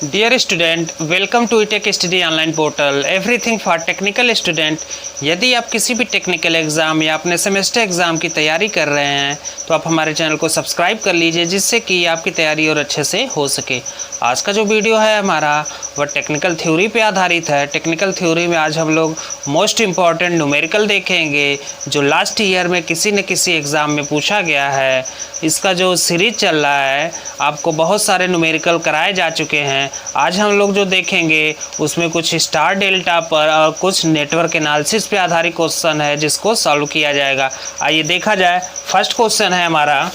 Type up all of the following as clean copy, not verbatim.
Dear student, welcome to eTech study online portal, everything for technical student. यदि आप किसी भी टेक्निकल एग्ज़ाम या अपने सेमेस्टर एग्ज़ाम की तैयारी कर रहे हैं तो आप हमारे चैनल को सब्सक्राइब कर लीजिए, जिससे कि आपकी तैयारी और अच्छे से हो सके। आज का जो वीडियो है हमारा वह टेक्निकल थ्योरी पे आधारित है। टेक्निकल थ्योरी में आज हम लोग मोस्ट इम्पॉर्टेंट न्यूमेरिकल देखेंगे, जो लास्ट ईयर में किसी न किसी एग्ज़ाम में पूछा गया है। इसका जो सीरीज चल रहा है, आपको बहुत सारे न्यूमेरिकल कराए जा चुके हैं। आज हम लोग जो देखेंगे उसमें कुछ स्टार डेल्टा पर और कुछ नेटवर्क एनालिसिस पे आधारित क्वेश्चन है, जिसको सॉल्व किया जाएगा। आइए देखा जाए। फर्स्ट क्वेश्चन है हमारा,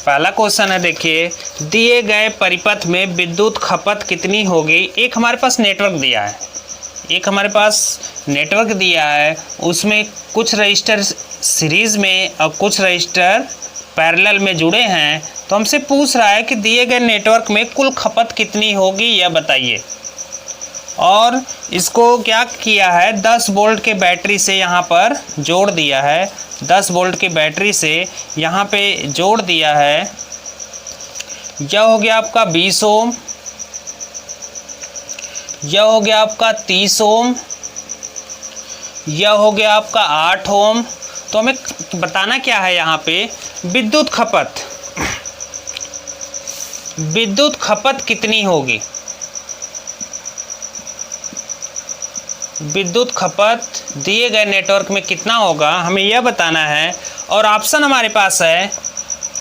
पहला क्वेश्चन है, देखिए, दिए गए परिपथ में विद्युत खपत कितनी होगी। एक हमारे पास नेटवर्क दिया है, उसमें कुछ रजिस्टर सीरीज में और कुछ रजिस्टर पैरेलल में जुड़े हैं। तो हमसे पूछ रहा है कि दिए गए नेटवर्क में कुल खपत कितनी होगी, यह बताइए। और इसको क्या किया है, 10 वोल्ट के बैटरी से यहाँ पर जोड़ दिया है। 10 वोल्ट की बैटरी से यहाँ पे जोड़ दिया है। यह हो गया आपका 20 ओम, यह हो गया आपका 30 ओम, यह हो गया आपका 8 ओम। तो हमें बताना क्या है यहाँ पे, विद्युत खपत कितनी होगी। विद्युत खपत दिए गए नेटवर्क में कितना होगा, हमें यह बताना है। और ऑप्शन हमारे पास है,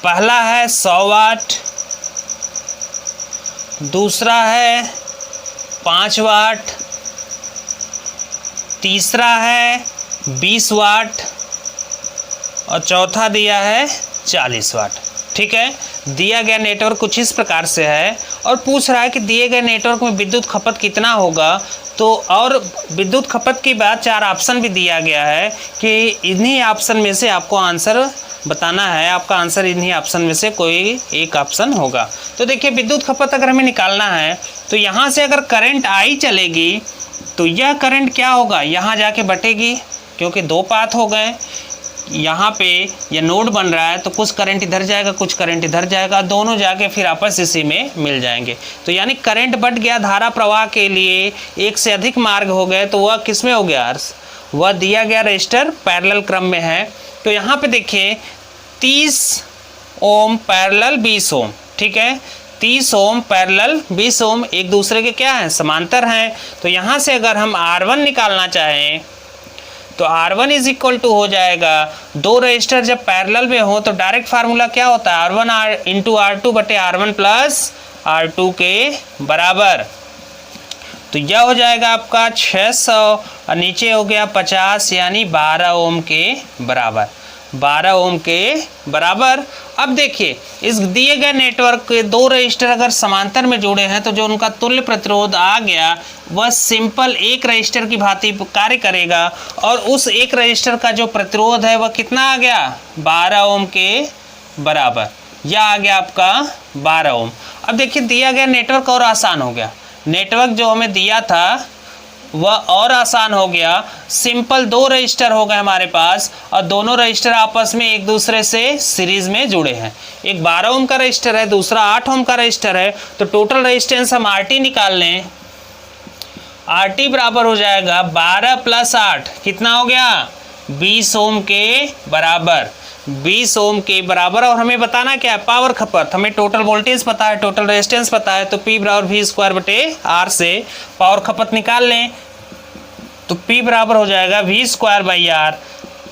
पहला है 100 वाट, दूसरा है 5 वाट, तीसरा है 20 वाट और चौथा दिया है 40 वाट। ठीक है, दिया गया नेटवर्क कुछ इस प्रकार से है और पूछ रहा है कि दिए गए नेटवर्क में विद्युत खपत कितना होगा। तो और विद्युत खपत की बात 4 ऑप्शन भी दिया गया है कि इन्हीं ऑप्शन में से आपको आंसर बताना है। आपका आंसर इन्हीं ऑप्शन में से कोई एक ऑप्शन होगा। तो देखिए, विद्युत खपत अगर हमें निकालना है तो यहाँ से अगर करंट आई चलेगी तो यह करंट क्या होगा, यहाँ जाके बटेगी, क्योंकि 2 पाथ हो गए। यहाँ पे यह नोड बन रहा है तो कुछ करंट इधर जाएगा, कुछ करंट इधर जाएगा, दोनों जाके फिर आपस इसी में मिल जाएंगे। तो यानी करंट बट गया, धारा प्रवाह के लिए एक से अधिक मार्ग हो गए। तो वह किस में हो गया, वह दिया गया रजिस्टर पैरेलल क्रम में है। तो यहाँ पे देखिए 30 ओम पैरेलल 20 ओम। ठीक है, 30 ओम पैरेलल 20 ओम एक दूसरे के क्या हैं, समांतर हैं। तो यहाँ से अगर हम R1 निकालना चाहें तो R1 इज इक्वल टू हो जाएगा, 2 रजिस्टर जब पैरेलल में हो तो डायरेक्ट फार्मूला क्या होता है, R1 इंटू R2 बटे R1 प्लस R2 के बराबर। तो यह हो जाएगा आपका 600 और नीचे हो गया 50, यानी 12 ओम के बराबर। 12 ओम के बराबर। अब देखिए, इस दिए गए नेटवर्क के 2 रजिस्टर अगर समांतर में जुड़े हैं तो जो उनका तुल्य प्रतिरोध आ गया वह सिंपल एक रजिस्टर की भांति कार्य करेगा। और उस एक रजिस्टर का जो प्रतिरोध है वह कितना आ गया, 12 ओम के बराबर। यह आ गया आपका 12 ओम। अब देखिए, दिया गया नेटवर्क और आसान हो गया। नेटवर्क जो हमें दिया था वह और आसान हो गया। सिंपल 2 रजिस्टर हो गए हमारे पास और दोनों रजिस्टर आपस में एक दूसरे से सीरीज में जुड़े हैं। एक 12 ओम का रजिस्टर है, दूसरा 8 ओम का रजिस्टर है। तो टोटल रेजिस्टेंस हम RT निकाल लें। RT बराबर हो जाएगा 12 प्लस 8, कितना हो गया, 20 ओम के बराबर। 20 ओम के बराबर। और हमें बताना क्या है, पावर खपत। हमें टोटल वोल्टेज पता है, टोटल रेजिस्टेंस पता है, तो P बराबर V² बटे R से पावर खपत निकाल लें। तो P बराबर हो जाएगा V² बाई R।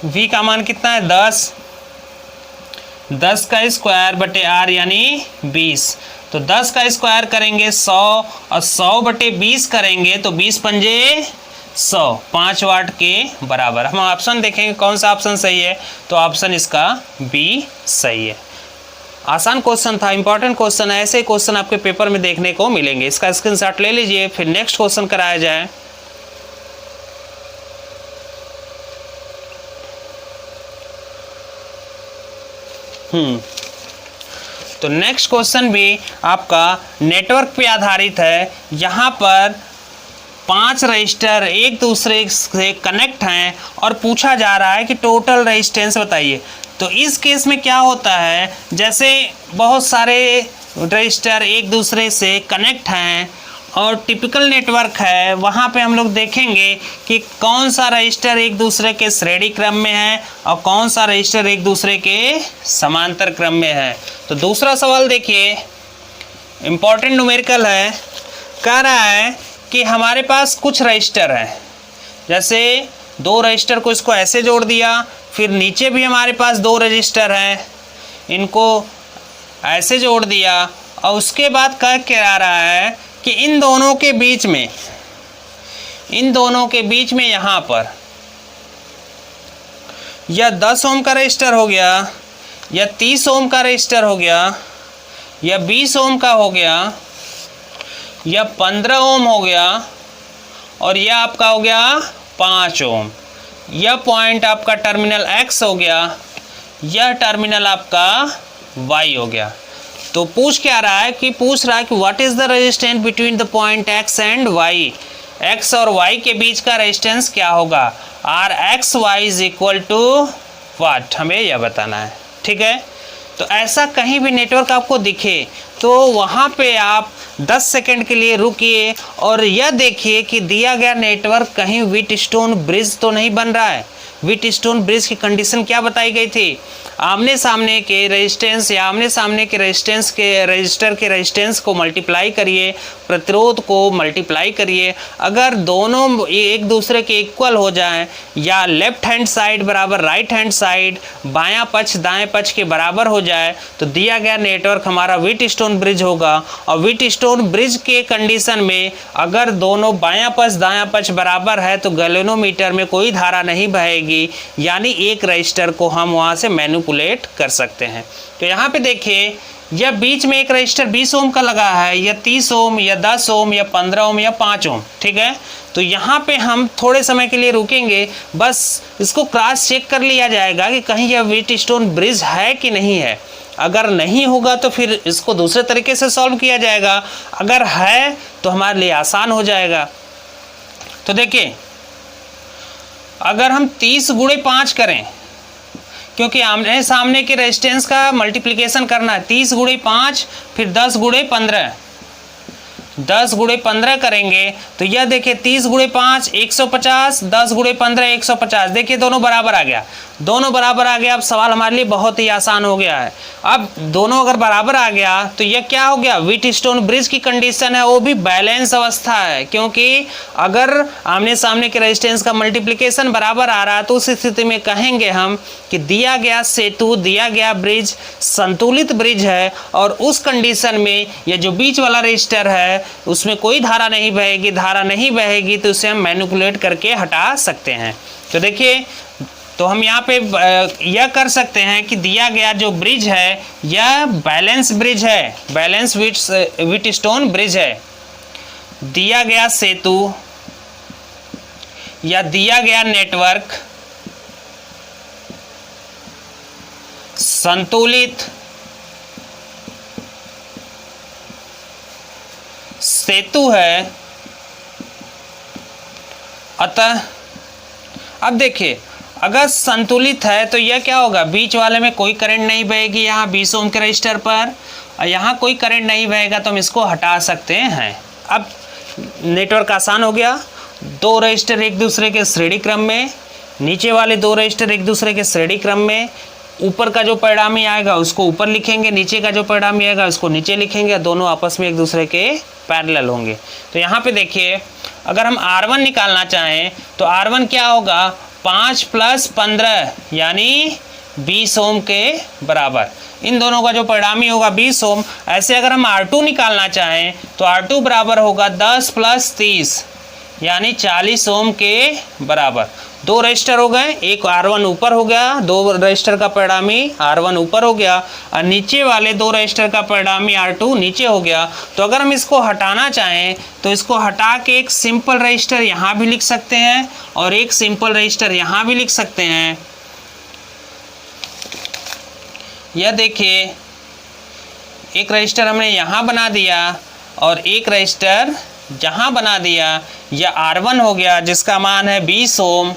V का मान कितना है, 10 का स्क्वायर बटे R यानी 20। तो 10 का स्क्वायर करेंगे 100 और 100 बटे 20 करेंगे तो 20 पंजे 100, 5 वाट के बराबर। हम ऑप्शन देखेंगे कौन सा ऑप्शन सही है, तो ऑप्शन इसका B सही है। आसान क्वेश्चन था, इंपॉर्टेंट क्वेश्चन है। ऐसे क्वेश्चन आपके पेपर में देखने को मिलेंगे। इसका स्क्रीनशॉट ले लीजिए, फिर नेक्स्ट क्वेश्चन कराया जाए। तो नेक्स्ट क्वेश्चन भी आपका नेटवर्क पे आधारित है। यहाँ पर 5 रजिस्टर एक दूसरे से कनेक्ट हैं और पूछा जा रहा है कि टोटल रेजिस्टेंस बताइए। तो इस केस में क्या होता है, जैसे बहुत सारे रजिस्टर एक दूसरे से कनेक्ट हैं और टिपिकल नेटवर्क है, वहाँ पे हम लोग देखेंगे कि कौन सा रजिस्टर एक दूसरे के श्रेणी क्रम में है और कौन सा रजिस्टर एक दूसरे के समांतर क्रम में है। तो दूसरा सवाल देखिए, इम्पॉर्टेंट न्यूमेरिकल है, कह रहा है कि हमारे पास कुछ रजिस्टर हैं, जैसे 2 रजिस्टर को इसको ऐसे जोड़ दिया, फिर नीचे भी हमारे पास 2 रजिस्टर हैं, इनको ऐसे जोड़ दिया और उसके बाद कह रहा है कि इन दोनों के बीच में यहाँ पर या 10 ओम का रजिस्टर हो गया या 30 ओम का रजिस्टर हो गया या 20 ओम का हो गया या 15 ओम हो गया और यह आपका हो गया 5 ओम। यह पॉइंट आपका टर्मिनल X हो गया, यह टर्मिनल आपका Y हो गया। तो पूछ रहा है कि what is the resistance between the point X and Y, X और Y के बीच का रेजिस्टेंस क्या होगा, R X Y is equal to what, हमें यह बताना है। ठीक है, तो ऐसा कहीं भी नेटवर्क आपको दिखे तो वहाँ पे आप 10 सेकंड के लिए रुकिए और यह देखिए कि दिया गया नेटवर्क कहीं व्हीटस्टोन ब्रिज तो नहीं बन रहा है। व्हीटस्टोन ब्रिज की कंडीशन क्या बताई गई थी, आमने सामने के रेजिस्टेंस या आमने सामने के रेजिस्टेंस के रजिस्टर के रेजिस्टेंस को मल्टीप्लाई करिए, प्रतिरोध को मल्टीप्लाई करिए, अगर दोनों एक दूसरे के इक्वल हो जाएं या लेफ्ट हैंड साइड बराबर राइट हैंड साइड, बायां पक्ष दाएं पक्ष के बराबर हो जाए तो दिया गया नेटवर्क हमारा व्हीटस्टोन ब्रिज होगा। और व्हीटस्टोन ब्रिज के कंडीशन में अगर दोनों बायां पक्ष दायां पक्ष बराबर है तो गैल्वेनोमीटर में कोई धारा नहीं बहेगी, यानी एक रजिस्टर को हम वहाँ से मैनिपुलेट कर सकते हैं। तो यहाँ पे देखिए, यह बीच में एक रजिस्टर 20 ओम का लगा है, या 30 ओम या 10 ओम या 15 ओम या 5 ओम। ठीक है, तो यहाँ पे हम थोड़े समय के लिए रुकेंगे, बस इसको क्रॉस चेक कर लिया जाएगा कि कहीं यह व्हीटस्टोन ब्रिज है कि नहीं है। अगर नहीं होगा तो फिर इसको दूसरे तरीके से सॉल्व किया जाएगा, अगर है तो हमारे लिए आसान हो जाएगा। तो देखिए, अगर हम 30 गुणे 5 करें, क्योंकि आमने सामने के रेजिस्टेंस का मल्टीप्लिकेशन करना है, 30 गुणे 5 फिर 10 गुणे 15, 10 गुणे 15 करेंगे तो यह देखिए 30 गुणे 5 150, 10 गुणे 15 150, देखिए दोनों बराबर आ गया, दोनों बराबर आ गया। अब सवाल हमारे लिए बहुत ही आसान हो गया है। अब दोनों अगर बराबर आ गया तो यह क्या हो गया, व्हीटस्टोन ब्रिज की कंडीशन है, वो भी बैलेंस अवस्था है, क्योंकि अगर आमने सामने के रेजिस्टेंस का मल्टीप्लिकेशन बराबर आ रहा है तो उस स्थिति में कहेंगे हम कि दिया गया सेतु, दिया गया ब्रिज संतुलित ब्रिज है। और उस कंडीशन में यह जो बीच वाला रजिस्टर है उसमें कोई धारा नहीं बहेगी, धारा नहीं बहेगी तो उसे हम मैनिपुलेट करके हटा सकते हैं। तो देखिए, तो हम यहाँ पे यह कर सकते हैं कि दिया गया जो ब्रिज है यह बैलेंस ब्रिज है, बैलेंस व्हीटस्टोन ब्रिज है। दिया गया सेतु या दिया गया नेटवर्क संतुलित सेतु है। अतः अब देखिए, अगर संतुलित है तो यह क्या होगा, बीच वाले में कोई करंट नहीं बहेगी, यहाँ 20 ओम के रजिस्टर पर, और यहाँ कोई करंट नहीं बहेगा तो हम इसको हटा सकते हैं। अब नेटवर्क आसान हो गया, 2 रजिस्टर एक दूसरे के श्रेणी क्रम में, नीचे वाले 2 रजिस्टर एक दूसरे के श्रेणी क्रम में, ऊपर का जो परिणामी आएगा उसको ऊपर लिखेंगे, नीचे का जो परिणामी आएगा उसको नीचे लिखेंगे, दोनों आपस में एक दूसरे के पैरेलल होंगे। तो यहाँ पे देखिए, अगर हम R1 निकालना चाहें तो R1 क्या होगा, 5 + 15 यानी 20 ओम के बराबर, इन दोनों का जो परिणामी होगा 20 ओम। ऐसे अगर हम R2 निकालना चाहें तो R2 बराबर होगा 10 + 30 यानी 40 ओम के बराबर। 2 रजिस्टर हो गए, एक R1 ऊपर हो गया, 2 रजिस्टर का परिणामी R1 ऊपर हो गया, और नीचे वाले 2 रजिस्टर का परिणामी R2 नीचे हो गया। तो अगर हम इसको हटाना चाहें तो इसको हटा के एक सिंपल रजिस्टर यहाँ भी लिख सकते हैं और एक सिंपल रजिस्टर यहाँ भी लिख सकते हैं। यह देखिए, एक रजिस्टर हमने यहाँ बना दिया और एक रजिस्टर जहाँ बना दिया। यह R1 हो गया जिसका मान है 20 ओम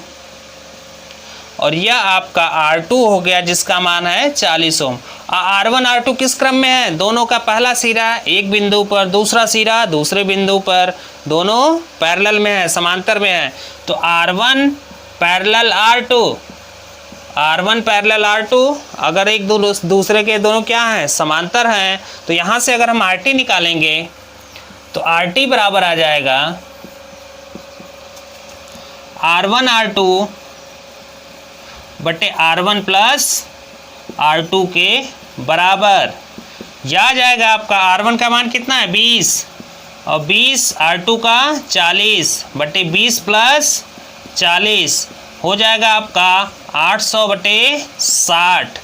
और यह आपका R2 हो गया जिसका मान है 40 ओम। R1 R2 किस क्रम में है? दोनों का पहला सिरा एक बिंदु पर, दूसरा सिरा दूसरे बिंदु पर, दोनों पैरेलल में है, समांतर में है। तो R1 parallel R2, R1 parallel R2 अगर एक दूसरे के दोनों क्या हैं? समांतर हैं। तो यहाँ से अगर हम RT निकालेंगे तो RT बराबर आ जाएगा R1 R2 बटे R1 प्लस R2 के बराबर। यह आ जाएगा आपका R1 का मान कितना है? 20 और 20 R2 का 40 बटे 20 प्लस 40 हो जाएगा आपका 800 बटे 60।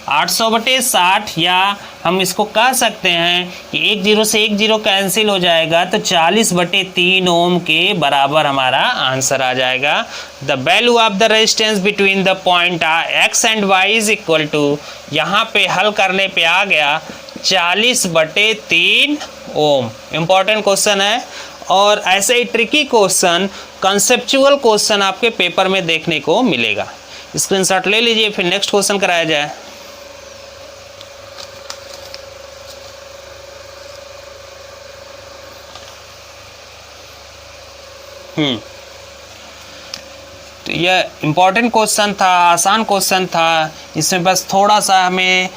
800 बटे 60 या हम इसको कह सकते हैं कि एक जीरो से एक जीरो कैंसिल हो जाएगा तो 40 बटे 3 ओम के बराबर हमारा आंसर आ जाएगा। The value of the resistance between the point X and Y is equal to, यहाँ पे हल करने पे आ गया 40 बटे 3 ओम। इम्पॉर्टेंट क्वेश्चन है और ऐसे ही ट्रिकी क्वेश्चन, कंसेप्चुअल क्वेश्चन आपके पेपर में देखने को मिलेगा। स्क्रीनशॉट ले लीजिए, फिर नेक्स्ट क्वेश्चन कराया जाए। तो यह इम्पॉर्टेंट क्वेश्चन था, आसान क्वेश्चन था। इसमें बस थोड़ा सा हमें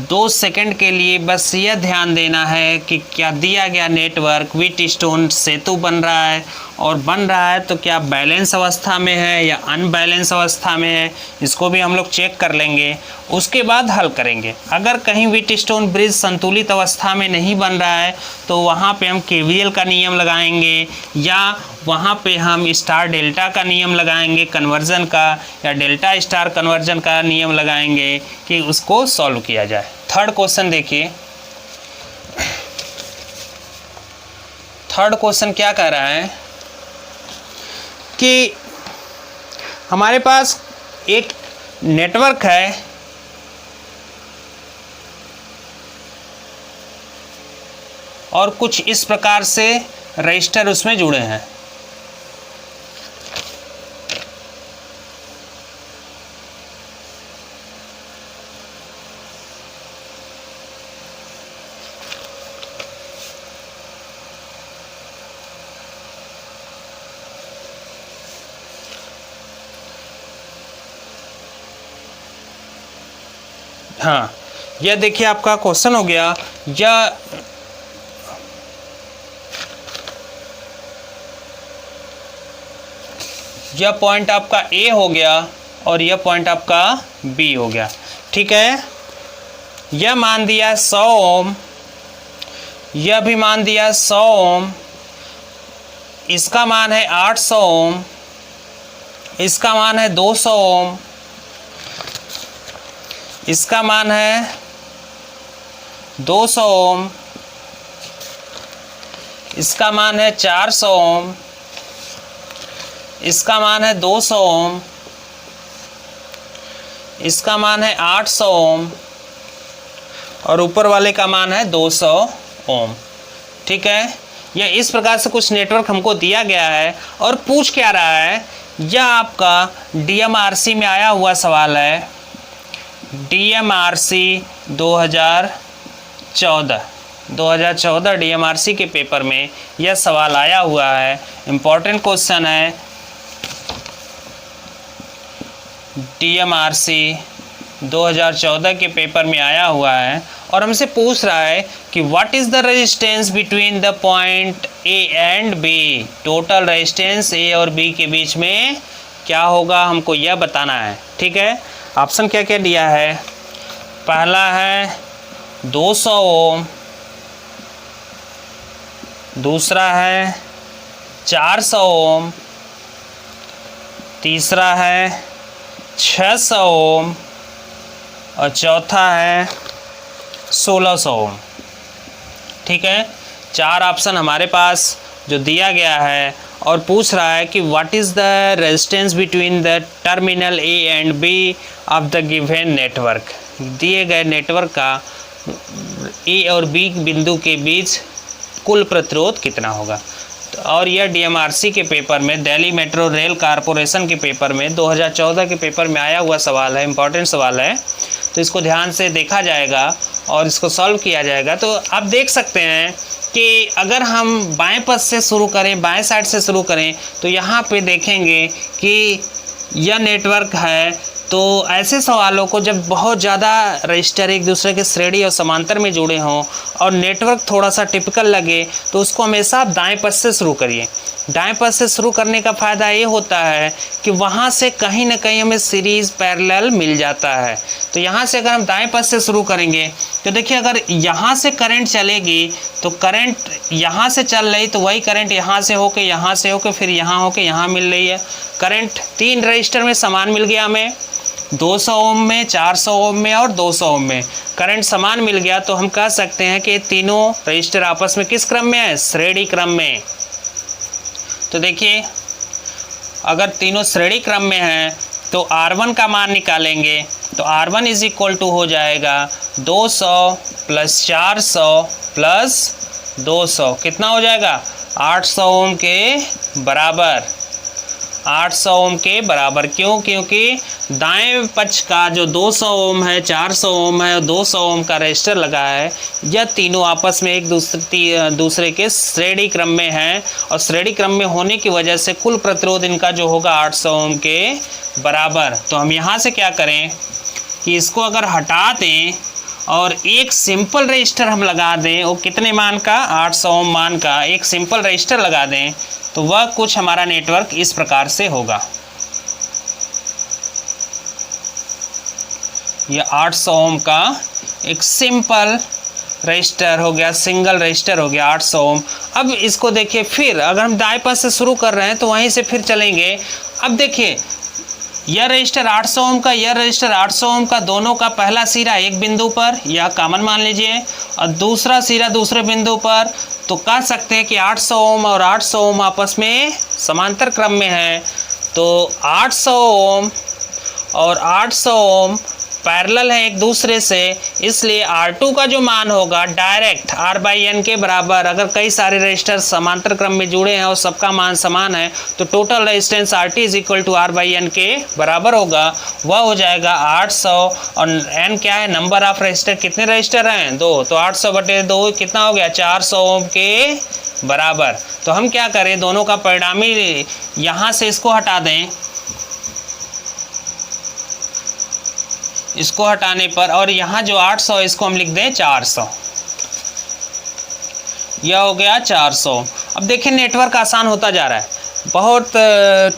2 सेकंड के लिए बस यह ध्यान देना है कि क्या दिया गया नेटवर्क व्हीटस्टोन सेतु बन रहा है, और बन रहा है तो क्या बैलेंस अवस्था में है या अनबैलेंस अवस्था में है, इसको भी हम लोग चेक कर लेंगे। उसके बाद हल करेंगे। अगर कहीं व्हीटस्टोन ब्रिज संतुलित अवस्था में नहीं बन रहा है तो वहाँ पे हम केवीएल का नियम लगाएंगे, या वहाँ पे हम स्टार डेल्टा का नियम लगाएंगे कन्वर्जन का, या डेल्टा स्टार कन्वर्जन का नियम लगाएंगे कि उसको सॉल्व किया जाए। थर्ड क्वेश्चन देखिए। थर्ड क्वेश्चन क्या कह रहा है कि हमारे पास एक नेटवर्क है और कुछ इस प्रकार से रजिस्टर उसमें जुड़े हैं। हाँ, यह देखिए आपका क्वेश्चन हो गया। यह पॉइंट आपका A हो गया और यह पॉइंट आपका B हो गया। ठीक है, यह मान दिया 100 ओम, यह भी मान दिया 100 ओम, इसका मान है 800 ओम, इसका मान है 200 ओम, इसका मान है 200 ओम, इसका मान है 400 ओम, इसका मान है 200 ओम, इसका मान है 800 ओम और ऊपर वाले का मान है 200 ओम। ठीक है, यह इस प्रकार से कुछ नेटवर्क हमको दिया गया है और पूछ क्या रहा है, यह आपका DMRC में आया हुआ सवाल है। DMRC 2014 DMRC के पेपर में यह सवाल आया हुआ है। इम्पॉर्टेंट क्वेश्चन है। DMRC 2014 के पेपर में आया हुआ है और हमसे पूछ रहा है कि what is the resistance between the point A and B। Total resistance A और B के बीच में क्या होगा, हमको यह बताना है। ठीक है, ऑप्शन क्या क्या दिया है। पहला है 200 ओम, दूसरा है 400 ओम, तीसरा है 600 ओम और चौथा है 1600 ओम। ठीक है, 4 ऑप्शन हमारे पास जो दिया गया है और पूछ रहा है कि what is the resistance between the terminal A and B of the given network. दिए गए नेटवर्क का A और B बिंदु के बीच कुल प्रतिरोध कितना होगा। तो और यह डीएमआरसी के पेपर में, दिल्ली मेट्रो रेल कारपोरेशन के पेपर में 2014 के पेपर में आया हुआ सवाल है, इम्पॉर्टेंट सवाल है। तो इसको ध्यान से देखा जाएगा और इसको सॉल्व किया जाएगा। तो आप देख सकते हैं कि अगर हम बाएं पद से शुरू करें, बाएं साइड से शुरू करें, तो यहाँ पे देखेंगे कि यह नेटवर्क है। तो ऐसे सवालों को जब बहुत ज़्यादा रजिस्टर एक दूसरे के श्रेणी और समांतर में जुड़े हों और नेटवर्क थोड़ा सा टिपिकल लगे, तो उसको हमेशा आप दाएं पद से शुरू करिए। दाएं पद से शुरू करने का फ़ायदा ये होता है कि वहाँ से कहीं ना कहीं हमें सीरीज़ पैरेलल मिल जाता है। तो यहाँ से अगर हम दाएं पद से शुरू करेंगे तो देखिए, अगर यहाँ से करंट चलेगी तो करंट यहाँ से चल रही, तो वही करंट यहाँ से होके फिर यहाँ होके यहाँ मिल रही है। करंट 3 रजिस्टर में समान मिल गया हमें, 200 ओम में, 400 ओम में और 200 ओम में करंट समान मिल गया। तो हम कह सकते हैं कि तीनों रजिस्टर आपस में किस क्रम में है? श्रेणी क्रम में। तो देखिए, अगर तीनों श्रेणी क्रम में हैं तो R1 का मान निकालेंगे तो R1 इज इक्वल टू हो जाएगा 200 प्लस 400 प्लस 200, कितना हो जाएगा? 800 ओम के बराबर। 800 ओम के बराबर क्यों? क्योंकि दाएं पक्ष का जो 200 ओम है, 400 ओम है और 200 ओम का रजिस्टर लगा है, यह तीनों आपस में एक दूसरे के श्रेणी क्रम में हैं और श्रेणी क्रम में होने की वजह से कुल प्रतिरोध इनका जो होगा 800 ओम के बराबर। तो हम यहाँ से क्या करें कि इसको अगर हटा दें और एक सिंपल रजिस्टर हम लगा दें, वो कितने मान का? 800 ओम मान का एक सिंपल रजिस्टर लगा दें, तो वह कुछ हमारा नेटवर्क इस प्रकार से होगा। यह 800 ओम का एक सिंपल रजिस्टर हो गया, सिंगल रजिस्टर हो गया 800 ओम। अब इसको देखिए, फिर अगर हम दाएं पास से शुरू कर रहे हैं तो वहीं से फिर चलेंगे। अब देखिए, यह रजिस्टर 800 ओम का, यह रजिस्टर 800 ओम का, दोनों का पहला सिरा एक बिंदु पर, यह कॉमन मान लीजिए, और दूसरा सिरा दूसरे बिंदु पर। तो कह सकते हैं कि 800 ओम और 800 ओम आपस में समांतर क्रम में है। तो 800 ओम और 800 ओम पैरेलल है एक दूसरे से, इसलिए R2 का जो मान होगा डायरेक्ट R/N के बराबर। अगर कई सारे रजिस्टर समांतर क्रम में जुड़े हैं और सबका मान समान है तो total resistance RT is equal to R/N के बराबर होगा। वह हो जाएगा 800 और N क्या है? Number of register. कितने रजिस्टर हैं? 2। तो 800/2 कितना हो गया? 400 ओम के बराबर। तो हम क्या करें, दोनों का परिणामी यहाँ से इसको हटा दें, इसको हटाने पर, और यहाँ जो 800 इसको हम लिख दें 400, यह हो गया 400। अब देखिए, नेटवर्क आसान होता जा रहा है। बहुत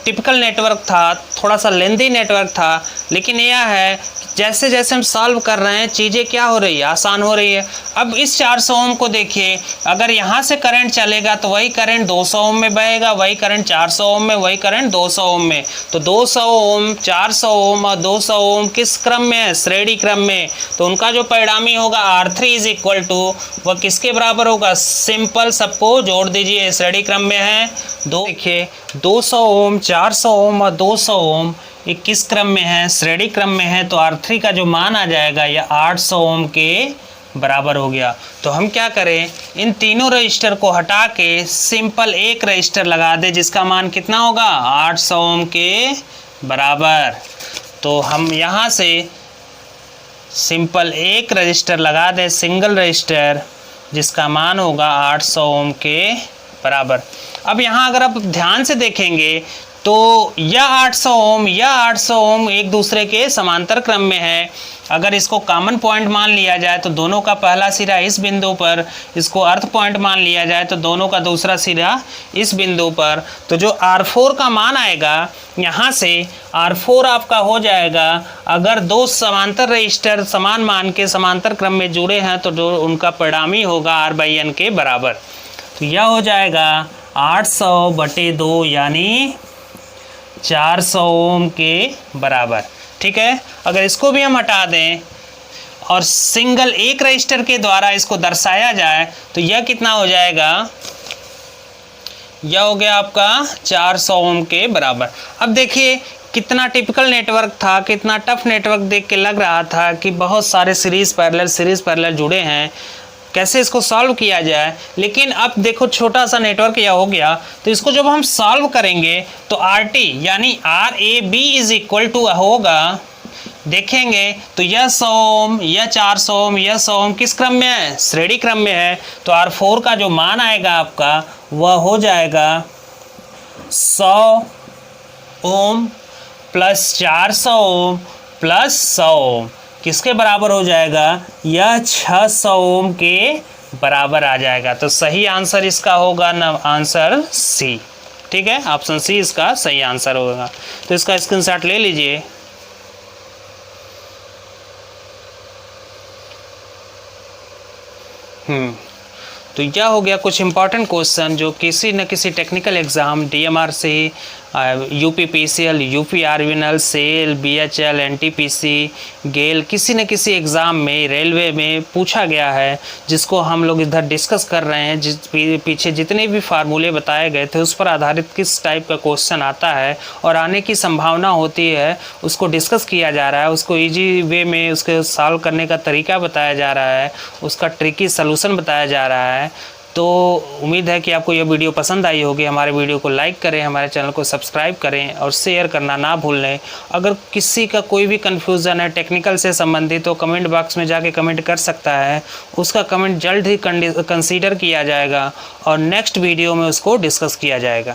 टिपिकल नेटवर्क था, थोड़ा सा लेंदी नेटवर्क था, लेकिन यह है जैसे जैसे हम सॉल्व कर रहे हैं चीज़ें क्या हो रही है? आसान हो रही है। अब इस 400 ओम को देखिए, अगर यहाँ से करंट चलेगा तो वही करंट 200 ओम में बहेगा, वही करंट 400 ओम में, वही करंट 200 ओम में। तो 200 ओम, 400 ओम और 200 ओम किस क्रम में है? श्रेणी क्रम में। तो उनका जो परिणामी होगा R3 इज इक्वल टू, वह किसके बराबर होगा? सिंपल, सबको जोड़ दीजिए, श्रेणी क्रम में है। देखिए, 200 ओम, 400 ओम और 200 ओम ये किस क्रम में है? श्रेणी क्रम में है। तो R3 का जो मान आ जाएगा यह 800 ओम के बराबर हो गया। तो हम क्या करें, इन तीनों रजिस्टर को हटा के सिंपल एक रजिस्टर लगा दे जिसका मान कितना होगा? 800 ओम के बराबर। तो हम यहाँ से सिंपल एक रजिस्टर लगा दें, सिंगल रजिस्टर, जिसका मान होगा 800 ओम के बराबर। अब यहाँ अगर आप ध्यान से देखेंगे तो यह 800 ओम, यह 800 ओम एक दूसरे के समांतर क्रम में है। अगर इसको कॉमन पॉइंट मान लिया जाए तो दोनों का पहला सिरा इस बिंदु पर, इसको अर्थ पॉइंट मान लिया जाए तो दोनों का दूसरा सिरा इस बिंदु पर। तो जो R4 का मान आएगा यहाँ से, R4 आपका हो जाएगा, अगर दो समांतर रजिस्टर समान मान के समांतर क्रम में जुड़े हैं तो जो उनका परिणामी होगा R/N के बराबर। तो यह हो जाएगा 800/2 यानी 400 ओम के बराबर। ठीक है, अगर इसको भी हम हटा दें और सिंगल एक रजिस्टर के द्वारा इसको दर्शाया जाए तो यह कितना हो जाएगा? यह हो गया आपका 400 ओम के बराबर। अब देखिए कितना टिपिकल नेटवर्क था, कितना टफ नेटवर्क देख के लग रहा था कि बहुत सारे सीरीज़ पैरेलल जुड़े हैं। कैसे इसको सॉल्व किया जाए। लेकिन अब देखो छोटा सा नेटवर्क यह हो गया, तो इसको जब हम सॉल्व करेंगे तो RT यानी RAB इज इक्वल टू होगा, देखेंगे तो यह 100 ओम, यह 400 ओम, यह 100 ओम किस क्रम में है, श्रेणी क्रम में है। तो R4 का जो मान आएगा आपका वह हो जाएगा 100 ओम प्लस 400 ओम प्लस 100 ओम, किसके बराबर हो जाएगा, यह 600 ओम के बराबर आ जाएगा। तो सही आंसर इसका होगा ना, आंसर सी। ठीक है, ऑप्शन सी इसका सही आंसर होगा। तो इसका स्क्रीनशॉट ले लीजिए। तो यह हो गया कुछ इंपॉर्टेंट क्वेश्चन जो किसी न किसी technical exam DMRC, UPPCL, UPRVNL, SAIL, BHL, NTPC, GAIL किसी न किसी एग्ज़ाम में, रेलवे में पूछा गया है, जिसको हम लोग इधर डिस्कस कर रहे हैं। पीछे जितने भी फार्मूले बताए गए थे उस पर आधारित किस टाइप का क्वेश्चन आता है और आने की संभावना होती है, उसको डिस्कस किया जा रहा है। उसको ईजी वे में उसके सॉल्व करने का तरीका बताया जा रहा है, उसका ट्रिकी सलूशन बताया जा रहा है। तो उम्मीद है कि आपको यह वीडियो पसंद आई होगी। हमारे वीडियो को लाइक करें, हमारे चैनल को सब्सक्राइब करें और शेयर करना ना भूलें। अगर किसी का कोई भी कन्फ्यूज़न है टेक्निकल से संबंधित तो कमेंट बॉक्स में जाके कमेंट कर सकता है, उसका कमेंट जल्द ही कंसीडर किया जाएगा और नेक्स्ट वीडियो में उसको डिस्कस किया जाएगा।